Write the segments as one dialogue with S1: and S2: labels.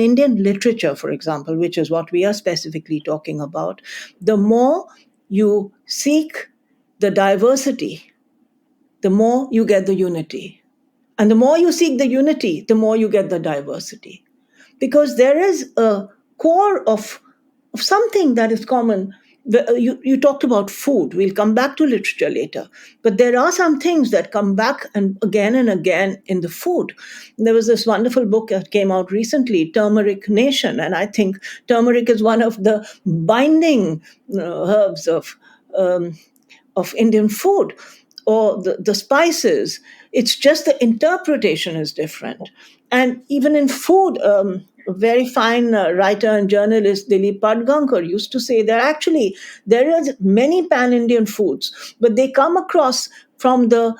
S1: Indian literature, for example, which is what we are specifically talking about, the more you seek the diversity, the more you get the unity. And the more you seek the unity, the more you get the diversity. Because there is a core of something that is common. You talked about food. We'll come back to literature later. But there are some things that come back and again in the food. There was this wonderful book that came out recently, Turmeric Nation. And I think turmeric is one of the binding herbs of Indian food, or the spices. It's just the interpretation is different. And even in food, a very fine writer and journalist Dilip Padgankar used to say that actually there are many pan-Indian foods, but they come across from the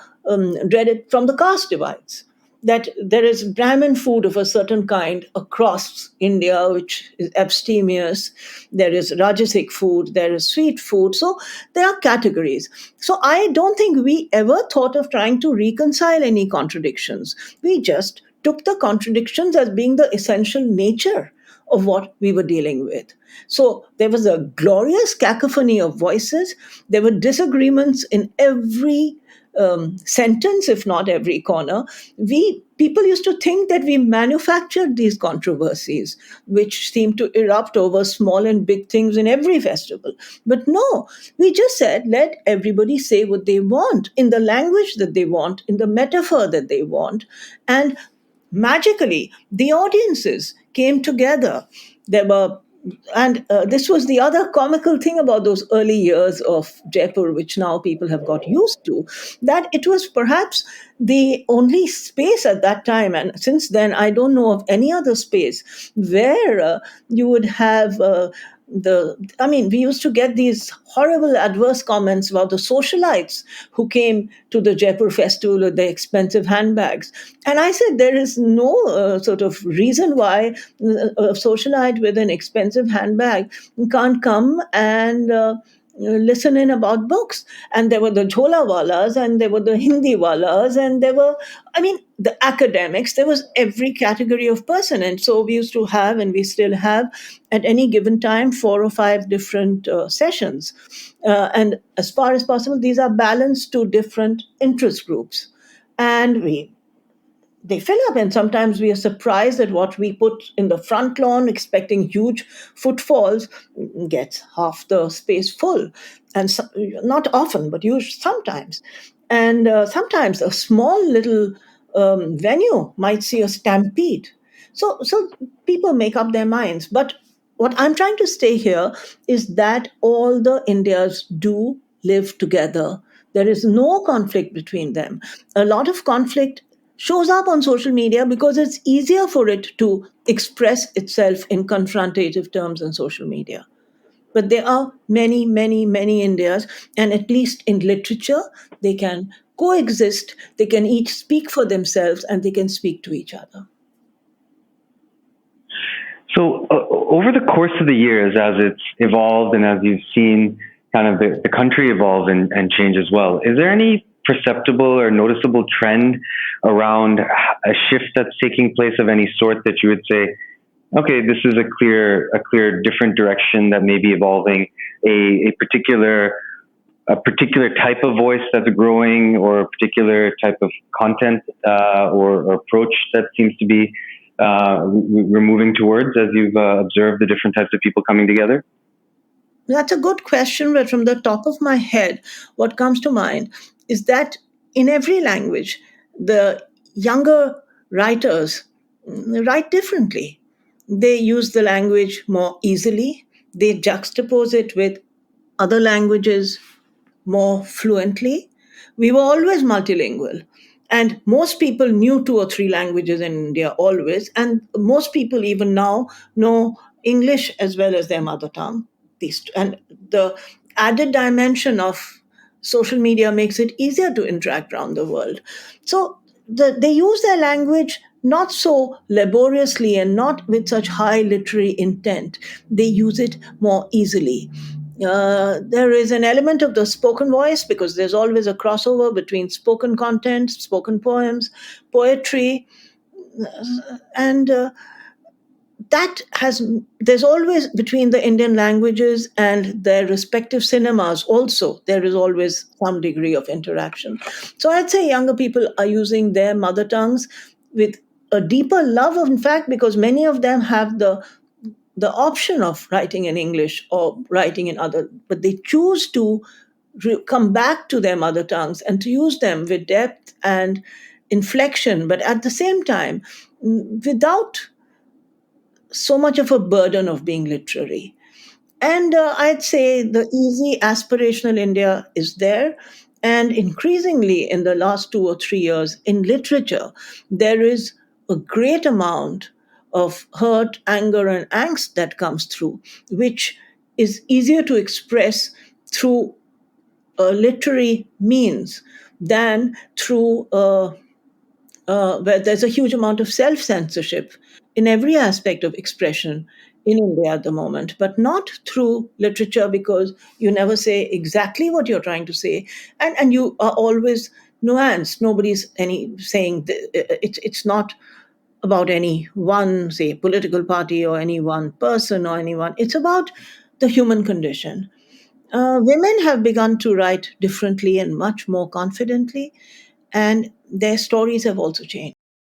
S1: from the caste divides. That there is Brahmin food of a certain kind across India, which is abstemious. There is Rajasic food, there is sweet food. So there are categories. So I don't think we ever thought of trying to reconcile any contradictions. We just took the contradictions as being the essential nature of what we were dealing with. So there was a glorious cacophony of voices. There were disagreements in every sentence, if not every corner. People used to think that we manufactured these controversies, which seemed to erupt over small and big things in every festival. But no, we just said, let everybody say what they want in the language that they want, in the metaphor that they want. And magically, the audiences came together. There were and this was the other comical thing about those early years of Jaipur, which now people have got used to, that it was perhaps the only space at that time, and since then I don't know of any other space where you would have we used to get these horrible adverse comments about the socialites who came to the Jaipur festival with their expensive handbags. And I said, there is no sort of reason why a socialite with an expensive handbag can't come and listen in about books. And there were the Jhola Walas, and there were the Hindi Walas, and there were, the academics. There was every category of person. And so we used to have, and we still have, at any given time, 4 or 5 different sessions. And as far as possible, these are balanced to different interest groups. And they fill up, and sometimes we are surprised that what we put in the front lawn, expecting huge footfalls, gets half the space full. And so, not often, but sometimes. And sometimes a small little venue might see a stampede. So people make up their minds. But what I'm trying to say here is that all the Indias do live together. There is no conflict between them. A lot of conflict shows up on social media because it's easier for it to express itself in confrontative terms on social media. But there are many, many, many Indias, and at least in literature, they can coexist, they can each speak for themselves, and they can speak to each other.
S2: So over the course of the years, as it's evolved and as you've seen kind of the country evolve and change as well, is there any perceptible or noticeable trend around a shift that's taking place of any sort that you would say, okay, this is a clear different direction that may be evolving, a particular type of voice that's growing, or a particular type of content or approach that seems to be we're moving towards as you've observed the different types of people coming together?
S1: That's a good question, but from the top of my head, what comes to mind is that in every language, the younger writers write differently. They use the language more easily. They juxtapose it with other languages more fluently. We were always multilingual. And most people knew 2 or 3 languages in India always. And most people even now know English as well as their mother tongue. And the added dimension of social media makes it easier to interact around the world. So they use their language not so laboriously and not with such high literary intent. They use it more easily. There is an element of the spoken voice because there's always a crossover between spoken content, spoken poems, poetry, and that has there's always between the Indian languages and their respective cinemas also there is always some degree of interaction. So I'd say younger people are using their mother tongues with a deeper love, in fact, because many of them have the option of writing in English or writing in other, but they choose to come back to their mother tongues and to use them with depth and inflection, but at the same time, without so much of a burden of being literary. And I'd say the easy aspirational India is there. And increasingly, in the last 2 or 3 years, in literature, there is a great amount of hurt, anger, and angst that comes through, which is easier to express through literary means than through where there's a huge amount of self censorship in every aspect of expression in India at the moment, but not through literature because you never say exactly what you're trying to say, and you are always nuanced. Nobody's any saying it's not about any one, say, political party or any one person or anyone. It's about the human condition. Women have begun to write differently and much more confidently, and their stories have also changed.